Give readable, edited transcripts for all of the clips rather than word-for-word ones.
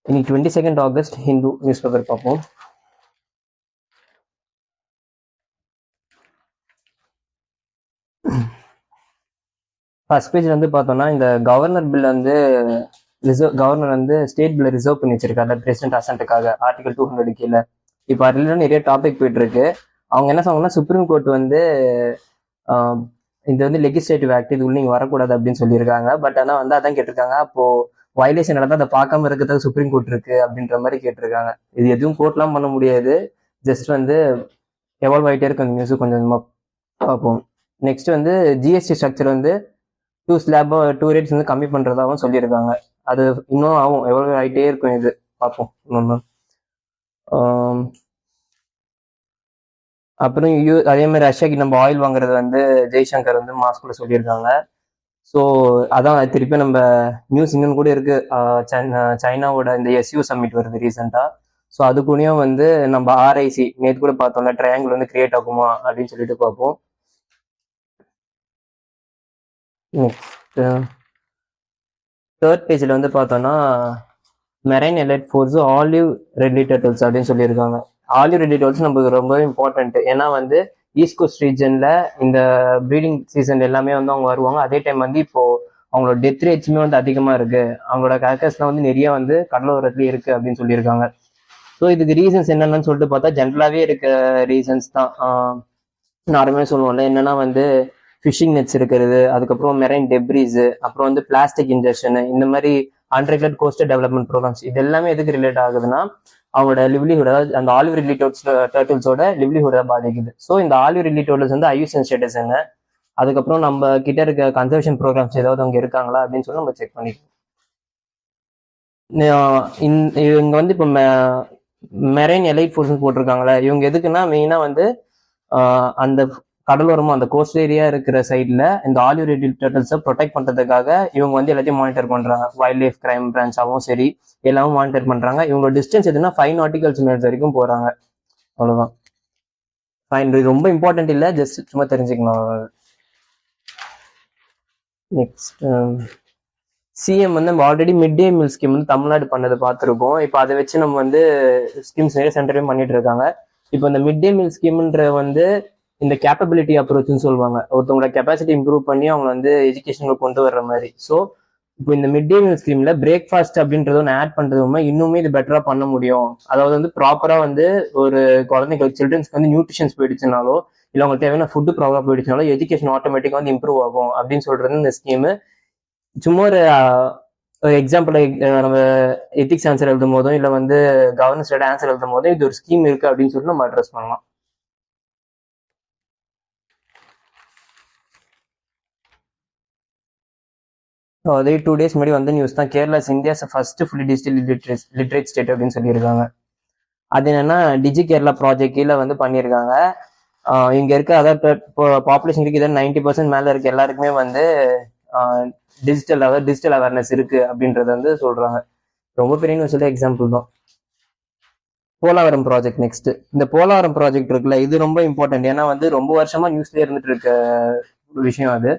இன்னைக்கு 22 August Hindu news paper பார்ப்போம். First page வந்து பார்த்தோம்னா இந்த கவர்னர் பில் வந்து கவர்னர் வந்து ஸ்டேட் பில்லை ரிசர்வ் பண்ணி வச்சிருக்காரு பிரசிடென்ட் அசன்ட்டுக்காக ஆர்டிகல் 200 கீழே. இப்போ அதில் நிறைய டாபிக் போயிட்டு இருக்கு. அவங்க என்ன சொன்னாங்கன்னா சுப்ரீம் கோர்ட் வந்து இது வந்து லெகிஸ்லேட்டிவ் ஆக்ட் இது உள்ள நீங்கள் வரக்கூடாது அப்படின்னு சொல்லியிருக்காங்க. பட் ஆனால் வந்து அதான் கேட்டிருக்காங்க, அப்போ வயலேஷன் நடந்தால் அதை பார்க்காம இருக்கிறதுக்கு சுப்ரீம் கோர்ட் இருக்கு அப்படின்ற மாதிரி கேட்டிருக்காங்க. இது எதுவும் கோர்ட்லாம் பண்ண முடியாது, ஜஸ்ட் வந்து எவால்வ் ஆகிட்டே இருக்கு அந்த நியூஸ் கொஞ்சம் கொஞ்சமாக பார்ப்போம். நெக்ஸ்ட் வந்து ஜிஎஸ்டி ஸ்ட்ரக்சர் வந்து 2 ஸ்லாப் 2 ரேட்ஸ் வந்து கம்மி பண்ணுறதாகவும் சொல்லியிருக்காங்க. அது இன்னும் ஆகும், எவ்வளோ ஆகிட்டே இருக்கும், இது பார்ப்போம் இன்னொன்று. அப்புறம் அதே மாதிரி ரஷ்யாக்கு நம்ம ஆயில் வாங்குறது வந்து ஜெய்சங்கர் வந்து மாஸ்குள்ள சொல்லியிருக்காங்க. ஸோ அதான் திருப்பி நம்ம நியூஸ் இன்னும் கூட இருக்கு, சைனாவோட இந்த எஸ்யூ சம்மிட் வருது ரீசெண்டாக. ஸோ அதுக்குள்ளேயும் வந்து நம்ம ஆர்ஐசி நேற்று கூட பார்த்தோம்ல, ட்ரையாங்கிள் வந்து கிரியேட் ஆகுமா அப்படின்னு சொல்லிட்டு பார்ப்போம். நெக்ஸ்ட் தேர்ட் பேஜில் வந்து பார்த்தோம்னா marine elite force olive Ridley turtles அப்படின்னு சொல்லியிருக்காங்க. ஆலிவ் ரெட்லி டர்ட்டில்ஸ் நமக்கு ரொம்பவே இம்பார்ட்டன்ட். ஏன்னா வந்து ஈஸ்ட் கோஸ்ட் ரீஜனில் இந்த ப்ரீடிங் சீசன் எல்லாமே வந்து அவங்க வருவாங்க. அதே டைம் வந்து இப்போ அவங்களோட டெத் ரேட்ஸுமே வந்து அதிகமாக இருக்கு. அவங்களோட கேரக்டர்ஸ்லாம் வந்து நிறைய வந்து கடலோரத்துலேயே இருக்கு அப்படின்னு சொல்லியிருக்காங்க. ஸோ இதுக்கு ரீசன்ஸ் என்னென்னு சொல்லிட்டு பார்த்தா ஜென்ரலாகவே இருக்க ரீசன்ஸ் தான். நார்மலாக சொல்லுவோம்ல, என்னன்னா வந்து ஃபிஷிங் நெட்ஸ் இருக்கிறது, அதுக்கப்புறம் மெரைன் டெப்ரிஸ், அப்புறம் வந்து பிளாஸ்டிக் இன்ஜெக்ஷன், இந்த மாதிரி அன்ரெகுலர்ட் கோஸ்டல் டெவலப்மெண்ட் ப்ரோக்ராம்ஸ், இது எல்லாமே எதுக்கு ரிலேட் ஆகுதுன்னா அவங்களோட லிவ்லிஹுட், அதாவது அந்த ஆலிவ் ரிட்லி டர்ட்டில்ஸோட லிவ்லிஹுட பாதிக்குது. ஸோ இந்த ஆலிவ் ரிட்லி டர்ட்டில்ஸ் வந்து ஐயூசிஎன் ஸ்டேட்டஸ் என்ன, அதுக்கப்புறம் நம்ம கிட்ட இருக்க கன்சர்வேஷன் ப்ரோக்ராம்ஸ் ஏதாவது அவங்க இருக்காங்களா அப்படின்னு சொல்லி நம்ம செக் பண்ணிக்கணும். இவங்க வந்து இப்போ மெரைன் எலைட் ஃபோர்ஸ் போட்டிருக்காங்களே, இவங்க எதுக்குன்னா மெயினா வந்து அந்த கடலோரமும் அந்த கோஸ்ட் ஏரியா இருக்கிற சைட்ல இந்த ஆலிவ் ரெட்லி டர்ட்டில்ஸை ப்ரொடெக்ட் பண்றதுக்காக இவங்க வந்து எல்லாத்தையும் மானிட்டர் பண்றாங்க. வைல்ட் லைஃப் கிரைம் பிரான்ச்சாகவும் சரி எல்லாமும் மானிட்டர் பண்றாங்க. இவங்களோட டிஸ்டன்ஸ் எதுனா 5 நாட்டிகல் மீட்டர்ஸ் வரைக்கும் போறாங்க. அவ்வளவுதான். ஃபைன், இது ரொம்ப இம்பார்ட்டன்ட் இல்லை, ஜஸ்ட் சும்மா தெரிஞ்சுக்கணும். நெக்ஸ்ட் சிஎம் வந்து நம்ம ஆல்ரெடி மிட் டே மீல் ஸ்கீம் வந்து தமிழ்நாடு பண்ணதை பார்த்துருக்கோம். இப்போ அதை வச்சு நம்ம வந்து ஸ்கீம்ஸ் நிறைய சென்டரையும் பண்ணிட்டு இருக்காங்க. இப்போ இந்த மிட் டே மீல் ஸ்கீம்ன்ற வந்து இந்த கேப்பபிலிட்டி அப்ரோச்னு சொல்லுவாங்க, ஒருத்தவங்களோட கெப்பாசிட்டி இம்ப்ரூவ் பண்ணி அவங்க வந்து எஜுகேஷனுக்கு கொண்டு வர்ற மாதிரி. ஸோ இப்போ இந்த மிட் டே மீல் ஸ்கீம்ல பிரேக்ஃபாஸ்ட் அப்படின்றத ஒன்று ஆட் பண்றதுமே இன்னுமே இது பெட்டரா பண்ண முடியும். அதாவது வந்து ப்ராப்பரா வந்து ஒரு குழந்தைங்களுக்கு சில்ட்ரன்ஸ்க்கு வந்து நியூட்ரிஷன்ஸ் போயிடுச்சுனாலோ இல்லை அவங்களுக்கு தேவையான ஃபுட்டு ப்ராப்பரா போயிடுச்சுனாலோ எஜுகேஷன் ஆட்டோமேட்டிக்கா வந்து இம்ப்ரூவ் ஆகும் அப்படின்னு சொல்றது இந்த ஸ்கீமு. சும்மா ஒரு எக்ஸாம்பிள், நம்ம எத்திக்ஸ் ஆன்சர் எழுதும் போதும் இல்லை வந்து கவர்னன்ஸ் ஆன்சர் எழுதும் போதும் இது ஒரு ஸ்கீம் இருக்கு அப்படின்னு சொல்லிட்டு நம்ம அட்ரஸ் பண்ணலாம். அதே 2 days முன்னாடி வந்த நியூஸ் தான், Kerala India's first fully digital literate state அப்படின்னு சொல்லியிருக்காங்க. அது என்னன்னா டிஜி கேரளா ப்ராஜெக்ட் கீழே வந்து பண்ணியிருக்காங்க. இங்க இருக்க அதாவது பாப்புலேஷன் இருக்கு, இதை 90% மேல இருக்க எல்லாருக்குமே வந்து டிஜிட்டல் அவேர்னஸ் இருக்கு அப்படின்றத வந்து சொல்றாங்க. ரொம்ப பெரிய நியூஸ் இல்லை, எக்ஸாம்பிள் தான். போலாவரம் ப்ராஜெக்ட். நெக்ஸ்ட் இந்த போலாவரம் ப்ராஜெக்ட் இருக்குல்ல, இது ரொம்ப இம்பார்ட்டன்ட். ஏன்னா வந்து ரொம்ப வருஷமா நியூஸ்ல இருந்துட்டு இருக்க விஷயம் அது.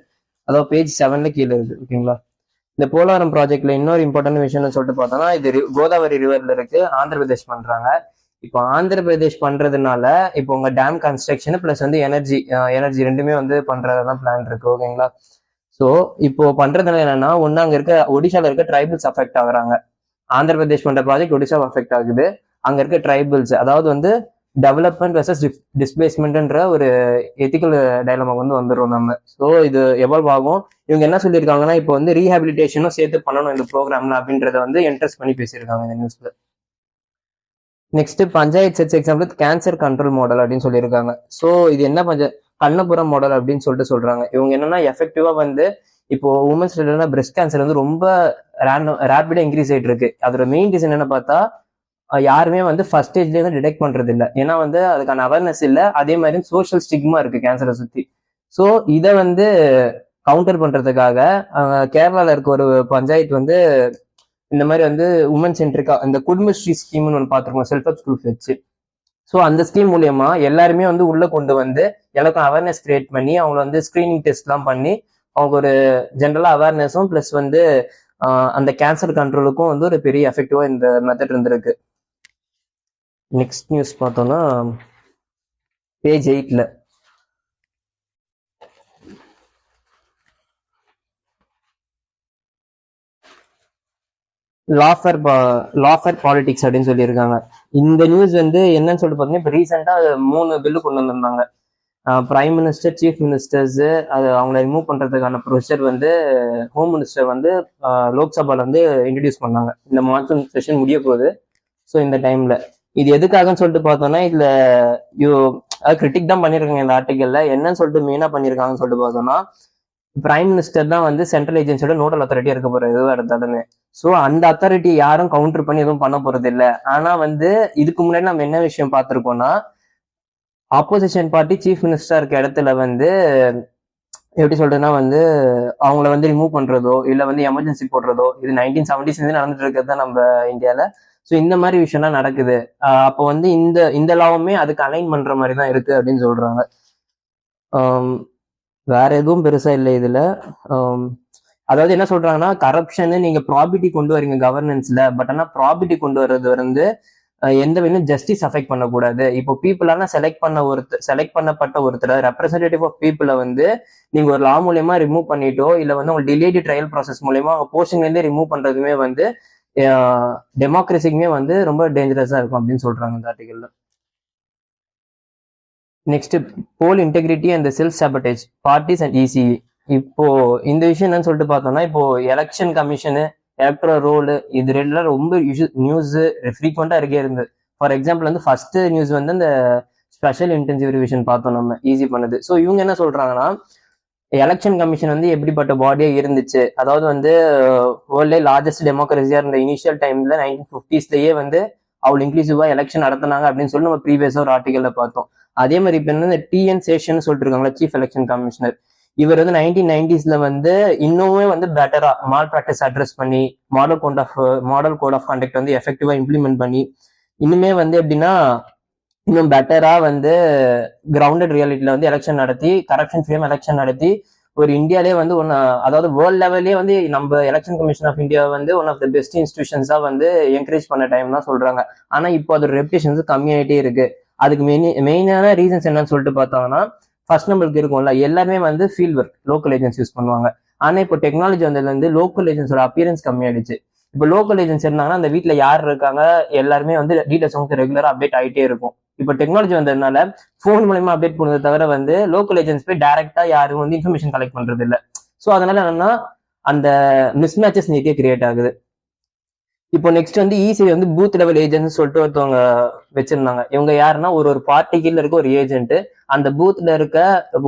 அதாவது பேஜ் 7ல கீழே இருக்கு, ஓகேங்களா. இந்த போலாவரம் ப்ராஜெக்ட்ல இன்னொரு இம்பார்ட்டன்ட் விஷயம்னு சொல்லிட்டு பார்த்தோம்னா, இது கோதாவரி ரிவர்ல இருக்கு, ஆந்திர பிரதேஷ் பண்றாங்க. இப்போ ஆந்திர பிரதேஷ் பண்றதுனால இப்போ உங்க டேம் கன்ஸ்ட்ரக்ஷன் பிளஸ் வந்து எனர்ஜி ரெண்டுமே வந்து பண்றதுதான் பிளான் இருக்கு, ஓகேங்களா. ஸோ இப்போ பண்றதுனால என்னன்னா, ஒன்னு அங்க இருக்க ஒடிசால இருக்க ட்ரைபிள்ஸ் அஃபெக்ட் ஆகுறாங்க. ஆந்திர பிரதேஷ் பண்ற ப்ராஜெக்ட் ஒடிசா அஃபெக்ட் ஆகுது. அங்க இருக்க ட்ரைபிள்ஸ், அதாவது வந்து டெவலப்மெண்ட் வெர்சஸ் டிஸ்பிளேஸ்மெண்ட்ன்ற ஒரு எத்திக்கல் டைலமா வந்து வந்துடும் நம்ம. ஸோ இது எவால்வ் ஆகும். இவங்க என்ன சொல்லியிருக்காங்கன்னா, இப்போ வந்து ரீஹாபிலிட்டேஷனும் சேர்த்து பண்ணணும் இந்த ப்ரோக்ராம்ல அப்படின்றத வந்து இன்ட்ரெஸ்ட் பண்ணி பேசியிருக்காங்க இந்த நியூஸ்ல. Next panchayat sets example cancer control model அப்படின்னு சொல்லியிருக்காங்க. ஸோ இது என்ன கண்ணபுரம் மாடல் அப்படின்னு சொல்லிட்டு சொல்றாங்க. இவங்க என்னன்னா எஃபெக்டிவா வந்து இப்போ உமன்ஸ் பிரெஸ்ட் கேன்சர் வந்து ரொம்ப ரேபிடா இன்க்ரீஸ் ஆயிட்டு இருக்கு. அதோட மெயின் ரீசன் என்ன பார்த்தா, யாருமே வந்து ஃபர்ஸ்ட் ஸ்டேஜ்ல இருந்து டிடெக்ட் பண்றது இல்லை. ஏன்னா வந்து அதுக்கான அவேர்னஸ் இல்லை. அதே மாதிரி சோஷியல் ஸ்டிக்மா இருக்கு கேன்சரை சுத்தி. ஸோ இதை வந்து கவுண்டர் பண்றதுக்காக கேரளால இருக்க ஒரு பஞ்சாயத்து வந்து இந்த மாதிரி வந்து உமன் சென்ட்ரிக்கா இந்த குடும்பஸ்ரீ ஸ்கீம்னு ஒன்று பார்த்துருக்கோம், செல்ஃப் ஹெல்ப் குரூப் வச்சு. ஸோ அந்த ஸ்கீம் மூலியமா எல்லாருமே வந்து உள்ள கொண்டு வந்து எல்லாருக்கும் அவேர்னஸ் கிரியேட் பண்ணி அவங்களை வந்து ஸ்கிரீனிங் டெஸ்ட் எல்லாம் பண்ணி அவங்க ஒரு ஜென்ரலா அவேர்னஸும் பிளஸ் வந்து அந்த கேன்சர் கண்ட்ரோலுக்கும் வந்து ஒரு பெரிய எஃபெக்டிவா இந்த மெத்தட் இருந்திருக்கு. நெக்ஸ்ட் நியூஸ் பார்த்தோம்னா பேஜ் 8ல லாஃபர் பாலிடிக்ஸ் அப்படின்னு சொல்லியிருக்காங்க. இந்த நியூஸ் வந்து என்னன்னு சொல்லிட்டு பார்த்தீங்கன்னா, இப்போ ரீசெண்டாக 3 பில்லு கொண்டு வந்திருந்தாங்க. பிரைம் மினிஸ்டர், சீஃப் மினிஸ்டர்ஸ் அது அவங்கள ரிமூவ் பண்றதுக்கான ப்ரொசீஜர் வந்து ஹோம் மினிஸ்டர் வந்து லோக்சபால வந்து இன்ட்ரடியூஸ் பண்ணாங்க. இந்த மான்சூன் செஷன் முடிய போகுது. ஸோ இந்த டைம்ல இது எதுக்காகன்னு சொல்லிட்டு பார்த்தோம்னா, இதுல கிரிட்டிக் தான் பண்ணியிருக்காங்க இந்த ஆர்டிகல்ல. என்னன்னு சொல்லிட்டு மெயினா பண்ணியிருக்காங்கன்னு சொல்லிட்டு பார்த்தோம்னா, பிரைம் மினிஸ்டர் தான் வந்து சென்ட்ரல் ஏஜென்சியோட நோடல் அத்தாரிட்டியா இருக்க போற எதுவாக இருந்தாலுமே. ஸோ அந்த அத்தாரிட்டி யாரும் கவுண்டர் பண்ணி எதுவும் பண்ண போறது இல்லை. ஆனா வந்து இதுக்கு முன்னாடி நம்ம என்ன விஷயம் பார்த்திருக்கோம்னா, ஆப்போசிஷன் பார்ட்டி சீஃப் மினிஸ்டர் இருக்க இடத்துல வந்து எப்படி சொல்றதுன்னா வந்து அவங்கள வந்து ரிமூவ் பண்றதோ இல்ல வந்து எமர்ஜென்சி போடுறதோ, இது 1970s நடந்துட்டு இருக்கிறது தான் நம்ம இந்தியால. ஸோ இந்த மாதிரி விஷயம்லாம் நடக்குது. அப்போ வந்து இந்த லாவுமே அதுக்கு அலைன் பண்ற மாதிரி தான் இருக்கு அப்படின்னு சொல்றாங்க. வேற எதுவும் பெருசா இல்லை இதுல. அதாவது என்ன சொல்றாங்கன்னா, கரப்ஷன் நீங்க ப்ராபிட்டி கொண்டு வரீங்க கவர்னன்ஸ்ல, பட் ஆனா ப்ராபிட்டி கொண்டு வர்றது வந்து எந்த வகையிலும் ஜஸ்டிஸ் அஃபெக்ட் பண்ணக்கூடாது. இப்போ பீப்புளான செலக்ட் பண்ணப்பட்ட ஒருத்தர் ரெப்ரஸன்டேட்டிவ் ஆஃப் பீப்புளை வந்து நீங்க ஒரு லா மூலியமா ரிமூவ் பண்ணிட்டோ இல்ல வந்து உங்க டிலேடு ட்ரையல் ப்ராசஸ் மூலியமா அவங்க போஸ்டிங்ல இருந்தே ரிமூவ் பண்றதுமே வந்து டெமோக்ரஸிக்குமே வந்து ரொம்ப டேஞ்சரஸா இருக்கும் அப்படின்னு சொல்றாங்க இந்த ஆர்டிகல்ல. Next, poll integrity and self sabotage parties and ECE. இப்போ இந்த விஷயம் என்னன்னு சொல்லிட்டு பார்த்தோம்னா, இப்போ எலெக்ஷன் கமிஷனு, எலக்ட்ரல் ரோல், இது ரெண்டுலாம் ரொம்ப நியூஸ் ஃப்ரீக்வெண்டா இருக்கே இருந்து. ஃபார் எக்ஸாம்பிள் வந்து ஃபர்ஸ்ட் நியூஸ் வந்து இந்த ஸ்பெஷல் இன்டென்சிவ் ரிவிஷன் பார்த்தோம் நம்ம, ஈஸி பண்ணுது. ஸோ இவங்க என்ன சொல்றாங்கன்னா, எலெக்ஷன் கமிஷன் வந்து எப்படிப்பட்ட பாடியா இருந்துச்சு, அதாவது வந்து வேர்ல்ட்ல லார்ஜஸ்ட் டெமோக்ரஸியா இருந்த இனிஷியல் டைம்ல 1950ஸ்லயே வந்து அவ்வளவு இன்க்ளூசிவா எலெக்ஷன் நடத்தினாங்க அப்படின்னு சொல்லி நம்ம ப்ரீவியஸா ஒரு ஆர்டிகல்ல பார்த்தோம். அதே மாதிரி இப்ப என்ன டிஎன் சேஷன் சொல்லிட்டு இருக்காங்களா, சீஃப் எலெக்ஷன் கமிஷனர், இவர் வந்து 1990ஸ்ல வந்து இன்னுமே வந்து பெட்டரா மால் ப்ராக்டிஸ் அட்ரஸ் பண்ணி மாடல் கோட் ஆஃப் கண்டக்ட் வந்து எஃபெக்டிவா இம்ப்ளிமெண்ட் பண்ணி இன்னுமே வந்து எப்படின்னா இன்னும் பெட்டரா வந்து கிரவுண்டட் ரியாலிட்டியில வந்து எலெக்ஷன் நடத்தி கரப்ஷன் ஃப்ரீ எலெக்ஷன் நடத்தி ஒரு இந்தியாலே வந்து அதாவது வேர்ல்ட் லெவல்லே வந்து நம்ம எலெக்ஷன் கமிஷன் ஆஃப் இந்தியா வந்து ஒன் ஆஃப் த பெஸ்ட் இன்ஸ்டிடியூஷன்ஸா வந்து என்கரேஜ் பண்ண டைம் தான் சொல்றாங்க. ஆனா இப்போ அதோட ரெப்யூட்டேஷன்ஸ் கம்மியாயிட்டே இருக்கு. அதுக்கு மெயினான ரீசன்ஸ் என்னன்னு சொல்லிட்டு பார்த்தோம்னா, ஃபர்ஸ்ட் நம்மளுக்கு இருக்கும்ல, எல்லாருமே வந்து field work local agency use பண்ணுவாங்க. ஆனா இப்போ டெக்னாலஜி வந்ததுல இருந்து லோக்கல் ஏஜென்சியோட அப்பியரன்ஸ் கம்மியாயிடுச்சு. இப்போ லோக்கல் ஏஜென்சி இருந்தாங்கன்னா அந்த வீட்டுல யார் இருக்காங்க எல்லாருமே வந்து டீடைல்ஸ் வந்து ரெகுலரா அப்டேட் ஆகிட்டே இருக்கும். இப்போ டெக்னாலஜி வந்ததுனால போன் மூலமா அப்டேட் பண்ணதை தவிர வந்து லோக்கல் ஏஜென்சி போய் டைரக்டா யாரும் வந்து இன்ஃபர்மேஷன் கலெக்ட் பண்றது இல்லை. ஸோ அதனால என்னன்னா அந்த மிஸ் மேட்சஸ் நீட்டே கிரியேட் ஆகுது. இப்போ நெக்ஸ்ட் வந்து இசி வந்து பூத் லெவல் ஏஜென்ட் சொல்லிட்டு ஒருத்தவங்க வச்சிருந்தாங்க. இவங்க யாருன்னா ஒரு பார்ட்டிக்குள்ள இருக்க ஒரு ஏஜென்ட், அந்த பூத்ல இருக்க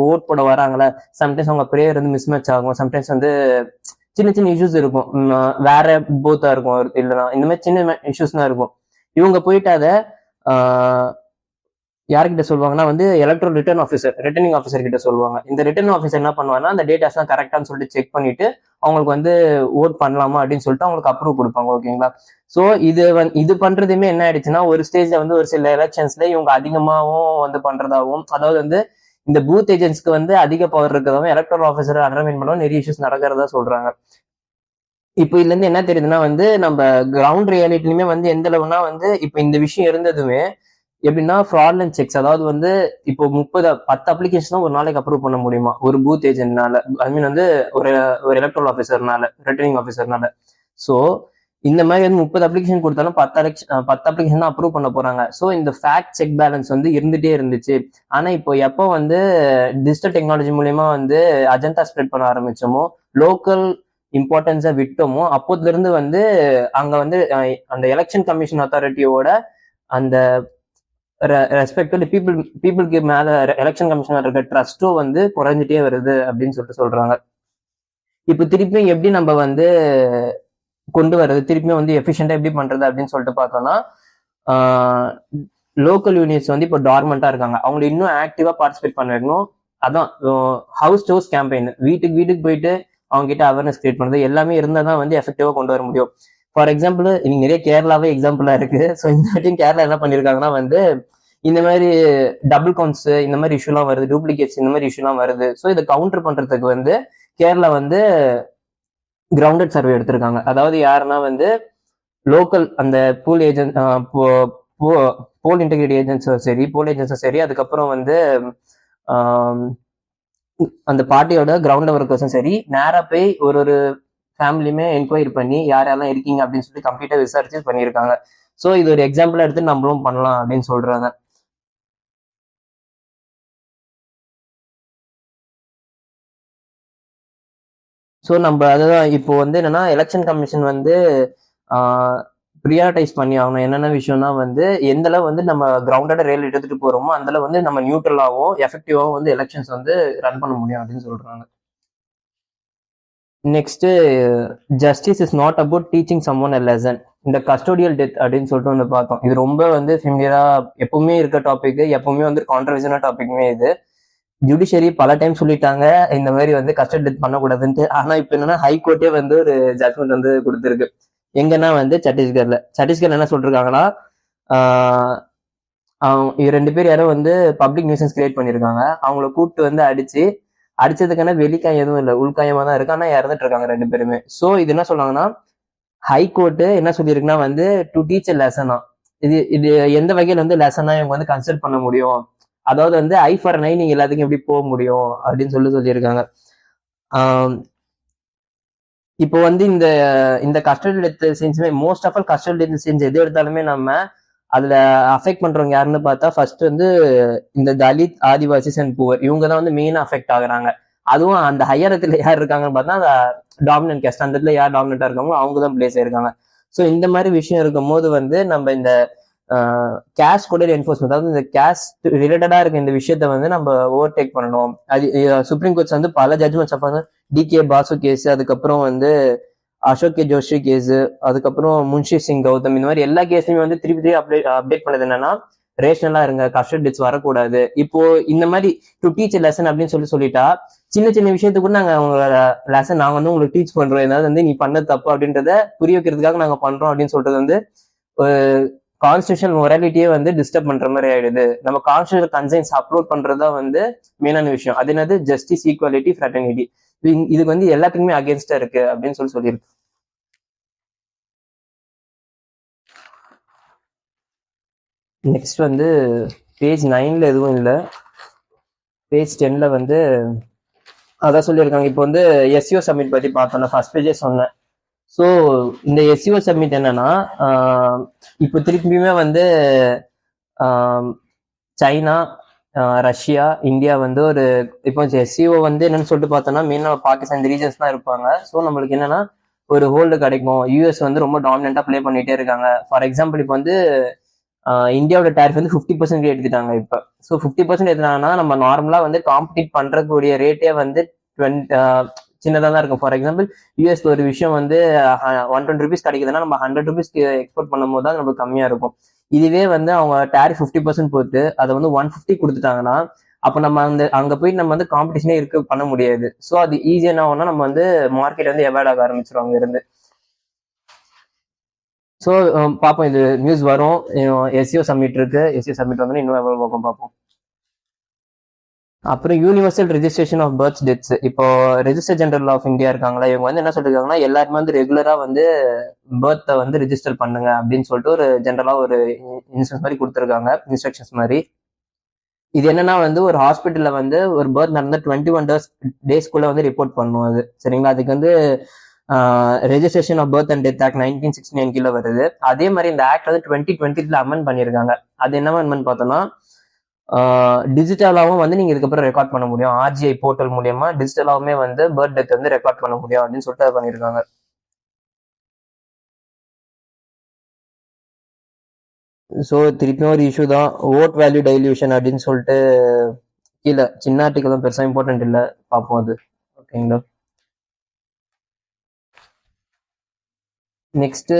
ஓட் போட வராங்களே, சம்டைம்ஸ் அவங்க ப்ரேயர் வந்து மிஸ் மேட்ச் ஆகும், சம்டைம்ஸ் வந்து சின்ன சின்ன இஷ்யூஸ் இருக்கும், வேற பூத்தா இருக்கும் இல்லைன்னா இந்த மாதிரி சின்ன இஷ்யூஸ் தான் இருக்கும். இவங்க போயிட்டு அதை யார்கிட்ட சொல்லுவாங்கன்னா வந்து எலக்ட்ரல் ரிட்டர்னிங் ஆஃபீஸர் கிட்ட சொல்லுவாங்க. இந்த ரிட்டர்னிங் ஆஃபீஸர் என்ன பண்ணுவாங்கன்னா அந்த டேட்டாஸ் எல்லாம் கரெக்டான்னு சொல்லிட்டு செக் பண்ணிட்டு அவங்களுக்கு வந்து ஓட் பண்ணலாமா அப்படின்னு சொல்லிட்டு அவங்களுக்கு அப்ரூவ் கொடுப்பாங்க. ஓகேங்களா? ஸோ இது பண்றதுமே என்ன ஆயிடுச்சுன்னா, ஒரு ஸ்டேஜ்ல வந்து ஒரு சில எலெக்ஷன்ஸ்ல இவங்க அதிகமாகவும் வந்து பண்றதாகவும், அதாவது வந்து இந்த பூத் ஏஜென்ட்ஸ்க்கு வந்து அதிக பவர் இருக்கிறதாவும் எலக்ட்ரல் ஆஃபீஸர் அண்டர்மைன் பண்ணவும் நிறைய இஷ்யூஸ் நடக்கிறதா சொல்றாங்க. இப்போ இதுல இருந்து என்ன தெரியுதுன்னா வந்து நம்ம கிரவுண்ட் ரியாலிட்டிலுமே வந்து எந்த அளவுனா வந்து இப்போ இந்த விஷயம் இருந்ததுமே எப்படின்னா ஃப்ராட்லன்ட் செக்ஸ், அதாவது வந்து இப்போ 10 அப்ளிகேஷன் தான் ஒரு நாளைக்கு அப்ரூவ் பண்ண முடியுமா ஒரு பூத் ஏஜென்ட்னால, ஐ மீன் வந்து ஒரு எலக்ட்ரல் ஆஃபீஸர்னால, ரிட்டர்னிங் ஆஃபீஸர்னால. ஸோ இந்த மாதிரி வந்து 30 அப்ளிகேஷன் கொடுத்தாலும் 10 அப்ளிகேஷன் தான் அப்ரூவ் பண்ண போறாங்க. ஸோ இந்த ஃபேக்ட் செக் பேலன்ஸ் வந்து இருந்துட்டே இருந்துச்சு. ஆனா இப்போ எப்போ வந்து டிஜிட்டல் டெக்னாலஜி மூலியமா வந்து அஜெண்டா ஸ்ப்ரெட் பண்ண ஆரம்பிச்சோமோ, லோக்கல் இம்பார்ட்டன்ஸை விட்டோமோ, அப்போதுல இருந்து வந்து அங்க வந்து அந்த எலெக்ஷன் கமிஷன் அத்தாரிட்டியோட அந்த ரெஸ்பெக்ட் பீப்புளுக்கு மேல எலெக்ஷன் கமிஷனர் இருக்க ட்ரஸ்ட்டும் வந்து குறைஞ்சிட்டே வருது அப்படின்னு சொல்றாங்க. இப்போ திருப்பியும் எப்படி நம்ம வந்து கொண்டு வர்றது, திருப்பியும் வந்து எஃபிஷியண்டா எப்படி பண்றது அப்படின்னு சொல்லிட்டு பார்த்தோம்னா, லோக்கல் யூனிட்ஸ் வந்து இப்போ டார்மெண்டா இருக்காங்க, அவங்களை இன்னும் ஆக்டிவா பார்ட்டிசிபேட் பண்ண வைக்கணும். அதான் ஹவுஸ் டு ஹவுஸ் கேம்பெயின், வீட்டுக்கு போயிட்டு அவங்க கிட்ட அவேர்னஸ் கிரியேட் பண்றது எல்லாமே இருந்தா தான் வந்து எஃபெக்டிவா கொண்டு வர முடியும். ஃபார் எக்ஸாம்பிள் இன்னைக்கு நிறைய கேரளாவே எக்ஸாம்பிளா இருக்கு. ஸோ இந்த வாட்டியும் கேரளா என்ன பண்ணிருக்காங்கன்னா வந்து இந்த மாதிரி டபுள் கவுண்ட்ஸ் இந்த மாதிரி இஷ்யூலாம் வருது, டூப்ளிகேட்ஸ் இந்த மாதிரி இஷ்யூலாம் வருது. ஸோ இதை கவுண்டர் பண்றதுக்கு வந்து கேரளா வந்து கிரவுண்டட் சர்வே எடுத்திருக்காங்க. அதாவது யாருன்னா வந்து லோக்கல் அந்த பூல் ஏஜென்ட் போல் இன்டெகிரிட்டி ஏஜென்ட்ஸும் சரி, போல் ஏஜென்ட்ஸும் சரி, அதுக்கப்புறம் வந்து ஆம், அந்த பார்ட்டியோட கிரவுண்ட் ஒர்க்கர்ஸும் சரி, நேரா போய் ஒரு ஒரு ஃபேமிலியுமே என்கொயரி பண்ணி யார் யாரெல்லாம் இருக்கீங்க அப்படின்னு சொல்லி கம்ப்ளீட்டா விசாரிச்சு பண்ணியிருக்காங்க. ஸோ இது ஒரு எக்ஸாம்பிளா எடுத்து நம்மளும் பண்ணலாம் அப்படின்னு சொல்றாங்க. ஸோ நம்ம அதுதான் இப்போ வந்து என்னன்னா எலெக்ஷன் கமிஷன் வந்து ப்ரியாரிட்டைஸ் பண்ணி ஆகணும். என்னென்ன விஷயம்னா வந்து எந்த அளவு வந்து நம்ம கிரவுண்டோட ரேல் எடுத்துட்டு போறோமோ அந்த அளவு வந்து நம்ம நியூட்ரலாகவும் எஃபெக்டிவாகவும் வந்து எலெக்ஷன்ஸ் வந்து ரன் பண்ண முடியும் அப்படின்னு சொல்றாங்க. Next, justice is not about teaching someone a lesson. இந்த கஸ்டோடியல் டெத் அப்படின்னு சொல்லிட்டு வந்து பார்த்தோம். இது ரொம்ப வந்து ஃபெமிலியரா எப்பவுமே இருக்க டாபிக், எப்பவுமே வந்து கான்ட்ரவர்சியலான டாபிக்மே இது. ஜுடிஷியரி பல டைம் சொல்லிட்டாங்க இந்த மாதிரி வந்து கஸ்டடி டெத் பண்ணக்கூடாதுன்ட்டு. ஆனா இப்ப என்னன்னா ஹைகோர்ட்டே வந்து ஒரு ஜட்மெண்ட் வந்து கொடுத்துருக்கு. எங்கன்னா வந்து சத்தீஸ்கர்ல என்ன சொல்லிருக்காங்கன்னா, அவங்க 2 பேர் யாரோ வந்து பப்ளிக் நியூசன்ஸ் கிரியேட் பண்ணிருக்காங்க. அவங்கள கூப்பிட்டு வந்து அடிச்சதுக்கான வெளிக்காயம் எதுவும் இல்லை, உள்காயமா தான் இருக்கு. ஆனா இறந்துட்டு இருக்காங்க 2 பேருமே. சோ இது என்ன சொல்றாங்கன்னா, ஹைகோர்ட் என்ன சொல்லியிருக்குன்னா வந்து டு டீச் லெசனா, இது இது எந்த வகையில வந்து லெசனா இவங்க வந்து கன்சிடர் பண்ண முடியும், அதாவது வந்து ஐ ஃபார் ஐ நீங்க எல்லாத்துக்கும் எப்படி போக முடியும் அப்படின்னு சொல்லியிருக்காங்க. இப்போ வந்து இந்த இந்த கஸ்டடி டெத் செஞ்சுமே most of all custody death செஞ்சு எது எடுத்தாலுமே நம்ம அதுல அஃபெக்ட் பண்றவங்க யாருன்னு பார்த்தா ஃபர்ஸ்ட் வந்து இந்த தலித், ஆதிவாசிஸ் அண்ட் புவர், இவங்க தான் வந்து மெயினா அஃபெக்ட் ஆகுறாங்க. அதுவும் அந்த ஹையரத்துல யார் இருக்காங்கன்னு பார்த்தா அந்த டாமினன்ட் கேஸ்ட், அந்த இடத்துல யார் டாமினண்டா இருக்காங்களோ அவங்க தான் பிளேஸ் ஆயிருக்காங்க. ஸோ இந்த மாதிரி விஷயம் இருக்கும் போது வந்து நம்ம இந்த கேஸ்ட் கூட என்ஃபோர்ஸ்மெண்ட், அதாவது இந்த கேஸ்ட் ரிலேட்டடா இருக்க இந்த விஷயத்த வந்து நம்ம ஓவர்டேக் பண்ணணும். அது சுப்ரீம் கோர்ட்ஸ் வந்து பல judgments of D K Basu case, அதுக்கப்புறம் வந்து அசோக் கே ஜோஷி கேஸ், அதுக்கப்புறம் முன்ஷி சிங் கௌதம், இந்த மாதிரி எல்லா கேஸ்லயுமே வந்து திருப்பி அப்டேட் பண்ணது என்னன்னா ரேஷனலா இருங்க, கஸ்டடி டெத்ஸ் வரக்கூடாது. இப்போ இந்த மாதிரி டு டீச் லெசன் அப்படின்னு சொல்லிட்டா சின்ன சின்ன விஷயத்துக்கு கூட நாங்க உங்களோட லெசன் நாங்க வந்து உங்களுக்கு டீச் பண்றோம், ஏதாவது வந்து நீ பண்ண தப்பு அப்படின்றத புரிய வைக்கிறதுக்காக நாங்க பண்றோம் அப்படின்னு சொல்றது வந்து கான்ஸ்டியூஷன் மொராலிட்டியே வந்து டிஸ்டர்ப் பண்ற மாதிரி ஆயிடுது. நம்ம கான்ஸ்டியூஷன் கன்சைன்ஸ் அப்லோட் பண்றதா வந்து மெயினான விஷயம். அது என்னது ஜஸ்டிஸ், ஈக்குவாலிட்டி, ஃப்ரெட்டர்னிட்டி. இதுக்கு வந்து எல்லாத்துக்குமே அகேன்ஸ்டா இருக்கு அப்படின்னு சொல்லியிருக்கு. நெக்ஸ்ட் வந்து பேஜ் 9ல எதுவும் இல்லை, பேஜ் 10ல வந்து அதான் சொல்லியிருக்காங்க. இப்போ வந்து எஸ்இஓ சப்மிட் பத்தி பார்த்தோம்னா ஃபர்ஸ்ட் பேஜே சொன்னேன். ஸோ இந்த எஸ்இஓ சப்மிட் என்னன்னா இப்போ திருப்பியுமே வந்து சைனா, ரஷ்யா, இந்தியா வந்து ஒரு இப்போ எஸ்இஓ வந்து என்னன்னு சொல்லிட்டு பார்த்தோம்னா மெயினாக பாகிஸ்தான் இந்த ரீஜன்ஸ் தான் இருப்பாங்க. ஸோ நம்மளுக்கு என்னன்னா ஒரு ஹோல்டு கிடைக்கும். யூஎஸ் வந்து ரொம்ப டாமினண்டா பிளே பண்ணிட்டே இருக்காங்க. ஃபார் எக்ஸாம்பிள் இப்போ வந்து இந்தியாவோட டேரிஃப் வந்து 50% எடுத்துட்டாங்க இப்போ. ஸோ 50% எடுத்தாங்கன்னா நம்ம நார்மலா வந்து காம்படிட் பண்றக்கூடிய ரேட்டே வந்து சின்னதாக தான் இருக்கும். ஃபார் எக்ஸாம்பிள் யூஎஸ்ல ஒரு விஷயம் வந்து 120 rupees கிடைக்குதுன்னா நம்ம 100 rupees எக்ஸ்போர்ட் பண்ணும் போது தான் நமக்கு கம்மியா இருக்கும். இதுவே வந்து அவங்க டேரிஃப் 50% போட்டு அதை வந்து 150 கொடுத்துட்டாங்கன்னா அப்போ நம்ம அங்க போய் நம்ம வந்து காம்படிஷனே பண்ண முடியாது. ஸோ அது ஈஸியா என்ன ஆகும்னா நம்ம வந்து மார்க்கெட் வந்து எவாய்ட் ஆக ஆரம்பிச்சிடும் அங்க இருந்து. ஸோ பார்ப்போம், இது நியூஸ் வரும். எஸ்இஓ சப்மிட் இருக்கு, எஸ்இஓ சப்மிட் வந்து இன்னும் எவ்வளவு பக்கம் பார்ப்போம். அப்புறம் universal registration of birth deaths. இப்போ ரெஜிஸ்டர் ஜெனரல் ஆஃப் இந்தியா இருக்காங்களா, இவங்க வந்து என்ன சொல்லிருக்காங்கன்னா எல்லாருமே வந்து ரெகுலரா வந்து பர்த்தை வந்து ரெஜிஸ்டர் பண்ணுங்க அப்படின்னு சொல்லிட்டு ஒரு ஜெனரலா ஒரு இன்ஸ்ட்ரக்ஷன் மாதிரி கொடுத்துருக்காங்க, இன்ஸ்ட்ரக்ஷன்ஸ் மாதிரி. இது என்னன்னா வந்து ஒரு ஹாஸ்பிட்டல்ல வந்து ஒரு பர்த் நடந்த 21 டேஸ்க்குள்ள வந்து ரிப்போர்ட் பண்ணும் அது, சரிங்களா. அதுக்கு வந்து registration of birth and death act 1969 கீழே வருது. அதே மாதிரி இந்த ஆக்ட் வந்து 2020 அமெண்ட் பண்ணியிருக்காங்க. அது என்ன அமெண்ட் பார்த்தோம்னா டிஜிட்டலாகவும் வந்து நீங்க இதுக்கப்புறம் ரெக்கார்ட் பண்ண முடியும், ஆர்ஜிஐ போர்ட்டல் மூலியமா டிஜிட்டலாவுமே வந்து பர்த் டெத் வந்து ரெக்கார்ட் பண்ண முடியும் அப்படின்னு சொல்லிட்டு பண்ணியிருக்காங்க. ஸோ திருப்பியும் ஒரு இஷ்யூ தான், ஓட் வேல்யூ டைல்யூஷன் அப்படின்னு சொல்லிட்டு கீழே சின்ன ஆர்டிக்கலும் பெருசா இம்பார்ட்டன்ட் இல்லை, பார்ப்போம் அது. ஓகேங்களா. நெக்ஸ்ட்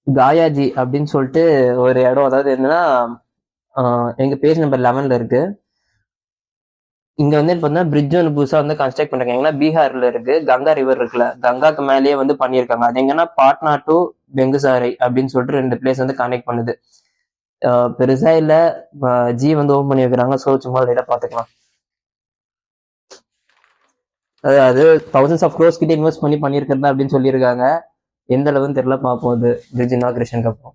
காயாஜி அப்படின்னு சொல்லிட்டு ஒரு இடம், அதாவது என்னன்னா எங்க பேஜ் நம்பர் 11ல இருக்கு. இங்க வந்து பார்த்தீங்கன்னா பிரிட்ஜ் ஒன்று புதுசா வந்து கன்ஸ்ட்ரக்ட் பண்ணிருக்காங்க. பீகார்ல இருக்கு, கங்கா ரிவர் இருக்குல்ல, கங்காக்கு மேலேயே வந்து பண்ணியிருக்காங்க. அது எங்கன்னா பாட்னா டு பெங்குசாரை அப்படின்னு சொல்லிட்டு 2 பிளேஸ் வந்து கனெக்ட் பண்ணுது. பெருசா இல்ல, ஜி வந்து ஓபன் பண்ணி வைக்கிறாங்க. ஸோ சும்மா லைட்டா பாத்துக்கலாம். அது தௌசண்ட்ஸ் ஆஃப் க்ரோஸ் கிட்ட இன்வெஸ்ட் பண்ணி பண்ணியிருக்கிறதா அப்படின்னு சொல்லியிருக்காங்க. எந்த அளவுன்னு தெரியல, பார்ப்போம் அது பிரிட்ஜ் இனாகிரேஷனுக்கு அப்புறம்.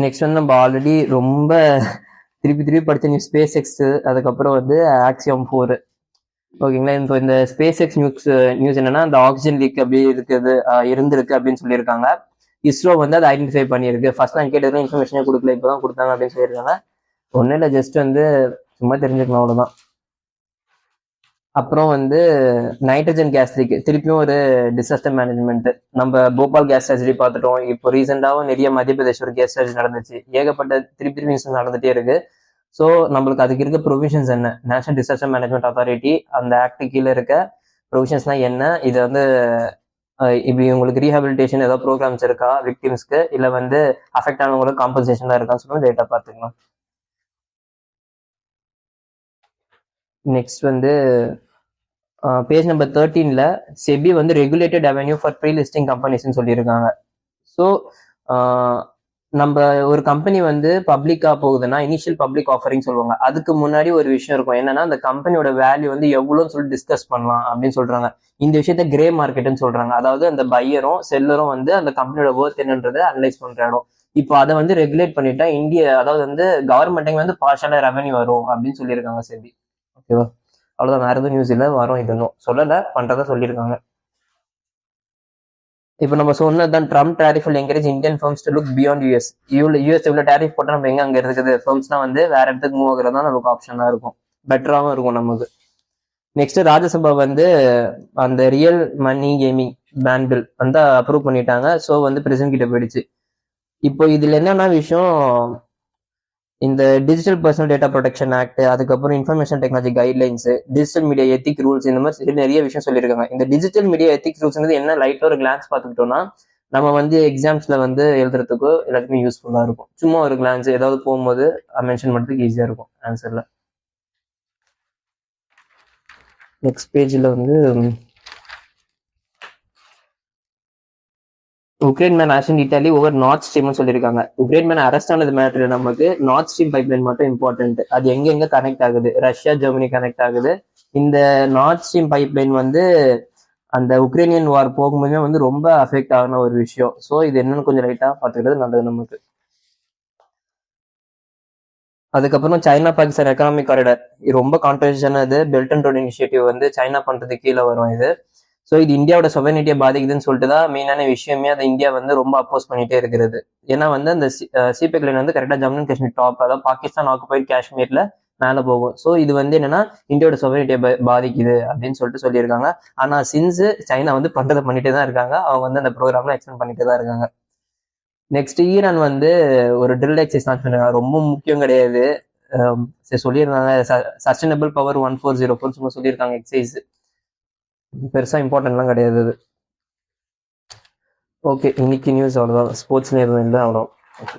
நெக்ஸ்ட் வந்து நம்ம ஆல்ரெடி ரொம்ப திருப்பி திருப்பி படிச்ச நியூஸ் ஸ்பேஸ் எக்ஸ், அதுக்கப்புறம் வந்து ஆக்சியம் 4. ஓகேங்களா. இப்போ இந்த ஸ்பேஸ் எக்ஸ் நியூஸ் என்னன்னா, அந்த ஆக்சிஜன் லீக் அப்படி இருக்குது இருந்திருக்கு அப்படின்னு சொல்லியிருக்காங்க. இஸ்ரோ வந்து அதை ஐடென்டிஃபை பண்ணியிருக்கு. ஃபர்ஸ்ட் நான் கேட்டதுல இன்ஃபர்மேஷனே கொடுக்கல, இப்போதான் கொடுத்தாங்க அப்படின்னு சொல்லியிருக்காங்க. ஒன்றும் இல்லை, ஜஸ்ட் வந்து சும்மா தெரிஞ்சுக்கணும், அவ்வளோதான். அப்புறம் வந்து நைட்ரஜன் கேஸ் லீக் திருப்பியும் ஒரு டிசாஸ்டர் மேனேஜ்மெண்ட். நம்ம போபால் கேஸ் ட்ராஜடி பார்த்துட்டோம். இப்போ ரீசெண்டாகவும் நிறைய மத்திய பிரதேஷ் ஒரு கேஸ் ட்ராஜடி நடந்துச்சு. ஏகப்பட்ட திருப்பி திருப்பி இன்சிடென்ட் நடந்துட்டே இருக்கு. ஸோ நம்மளுக்கு அதுக்கு இருக்க ப்ரொவிஷன்ஸ் என்ன, நேஷனல் டிசாஸ்டர் மேனேஜ்மெண்ட் அத்தாரிட்டி அந்த ஆக்ட் கீழே இருக்க ப்ரொவிஷன்ஸ்லாம் என்ன, இது வந்து இப்படி உங்களுக்கு ரீஹாபிலிட்டேஷன் ஏதாவது ப்ரோக்ராம்ஸ் இருக்கா விக்டிம்ஸ்க்கு, இல்லை வந்து அஃபெக்ட் ஆனவங்களுக்கு காம்பன்சேஷன் தான் இருக்கான்னு சொல்லி டேட்டா பார்த்துக்கலாம். நெக்ஸ்ட் வந்து பேஜ் நம்பர் 13ல செபி வந்து regulated avenue for pre listing கம்பெனிஸ்ன்னு சொல்லியிருக்காங்க. ஸோ நம்ம ஒரு கம்பெனி வந்து பப்ளிக்கா போகுதுன்னா இனிஷியல் பப்ளிக் ஆஃபரிங் சொல்லுவாங்க. அதுக்கு முன்னாடி ஒரு விஷயம் இருக்கும், என்னன்னா அந்த கம்பெனியோட வேல்யூ வந்து எவ்வளோன்னு சொல்லி டிஸ்கஸ் பண்ணலாம் அப்படின்னு சொல்றாங்க. இந்த விஷயத்த கிரே மார்க்கெட்னு சொல்றாங்க. அதாவது அந்த பையரும் செல்லரும் வந்து அந்த கம்பெனியோட ஒர்த் என்னன்றதை அனலைஸ் பண்ற இடம். இப்போ அதை வந்து ரெகுலேட் பண்ணிட்டா இந்தியா, அதாவது வந்து கவர்மெண்ட்டுக்கு வந்து பார்ஷலா ரெவன்யூ வரும் அப்படின்னு சொல்லியிருக்காங்க செபி. ஓகேவா, அவ்வளோதான். வேற எதுவும் நியூஸ் இல்லை, வரும். இது இன்னும் சொல்லலை, பண்றதா சொல்லியிருக்காங்க. இப்போ நம்ம சொன்னதுதான், Trump tariff will encourage Indian firms to look beyond US. US இவ்வளோ டேரிஃப் போட்டால் நம்ம எங்க அங்கே இருக்குது ஃபர்ம்ஸ்லாம் வந்து வேற இடத்துக்கு மூவ் ஆகுறது தான் நமக்கு ஆப்ஷனாக இருக்கும், பெட்டராகவும் இருக்கும் நமக்கு. நெக்ஸ்ட் ராஜ்யசபா வந்து அந்த real money gaming ban bill வந்து அப்ரூவ் பண்ணிட்டாங்க. ஸோ வந்து பிரசிடென்ட் கிட்ட போயிடுச்சு. இப்போ இதுல என்னன்னா விஷயம், இந்த digital personal data protection act, அதுக்கப்புறம் information technology guidelines, digital media ethic rules, இந்த மாதிரி நிறைய விஷயம் சொல்லியிருக்காங்க. இந்த டிஜிட்டல் மீடியா எத்திக் ரூல்ஸ் என்ன லைட்டாக ஒரு கிளான்ஸ் பார்த்துக்கிட்டோம்னா நம்ம வந்து எக்ஸாம்ஸ்ல வந்து எழுதுறதுக்கோ எல்லாத்துக்குமே யூஸ்ஃபுல்லா இருக்கும். சும்மா ஒரு கிளான்ஸ் ஏதாவது போகும்போது மென்ஷன் பண்ணுறதுக்கு ஈஸியா இருக்கும் ஆன்சர்ல. நெக்ஸ்ட் பேஜ்ல வந்து Ukraine man action Italy over Nord ஸ்ட்ரீம்னு சொல்லியிருக்காங்க. உக்ரைன் மேன் அரெஸ்ட் ஆனது மேட்டர், நமக்கு நார்த் ஸ்ட்ரீம் பைப்லைன் மட்டும் இம்பார்ட்டன்ட். அது எங்க கனெக்ட் ஆகுது, ரஷ்யா ஜெர்மனி கனெக்ட் ஆகுது. இந்த நார்த் ஸ்ட்ரீம் பைப்லைன் வந்து அந்த உக்ரைனியன் வார் போகும்போது வந்து ரொம்ப அஃபெக்ட் ஆன ஒரு விஷயம். ஸோ இது என்னன்னு கொஞ்சம் லைட்டா பார்த்துக்கிறது நல்லது நமக்கு. அதுக்கப்புறம் சைனா பாகிஸ்தான் எக்கனாமிக் காரிடார், இது ரொம்ப கான்ட்ரவர்ஷியலானது. பெல்ட் அண்ட் ரோட் இனிஷியேட்டிவ் வந்து சைனா பண்றது கீழே வரும் இது. ஸோ இது இந்தியாவோட சொவர்னிட்டியை பாதிக்குதுன்னு சொல்லிட்டு தான் மெயினான விஷயமே. அதை இந்தியா வந்து ரொம்ப அப்போஸ் பண்ணிட்டே இருக்கிறது. ஏன்னா வந்து அந்த சிபெக் லைன் வந்து கரெக்டாக ஜம்மு அண்ட் காஷ்மீர் டாப், அதாவது பாகிஸ்தான் ஆக்குபைட் காஷ்மீர்ல மேலே போகும். ஸோ இது வந்து என்னன்னா இந்தியாவோட சொவர்னிட்டியை பாதிக்குது அப்படின்னு சொல்லிட்டு சொல்லியிருக்காங்க. ஆனா சின்ஸ் சைனா வந்து பண்றதை பண்ணிட்டே தான் இருக்காங்க, அவங்க வந்து அந்த ப்ரோக்ராம்ல எக்ஸ்டெண்ட் பண்ணிட்டே தான் இருக்காங்க. நெக்ஸ்ட் ஈரான் வந்து ஒரு ட்ரில் எக்ஸசைஸ் லான்ச் பண்ணிருக்காங்க. ரொம்ப முக்கியம் கிடையாது, சொல்லியிருந்தாங்க. சஸ்டைனபிள் பவர் 1404 சும்மா சொல்லியிருக்காங்க. எக்ஸசைஸ் பெருசா இம்பார்ட்டன்ட்லாம் கிடையாது அது. ஓகே, இன்னைக்கு நியூஸ் அவ்வளோதான். ஸ்போர்ட்ஸ்ல எதுவும் இல்லை, அவ்வளோ. ஓகே.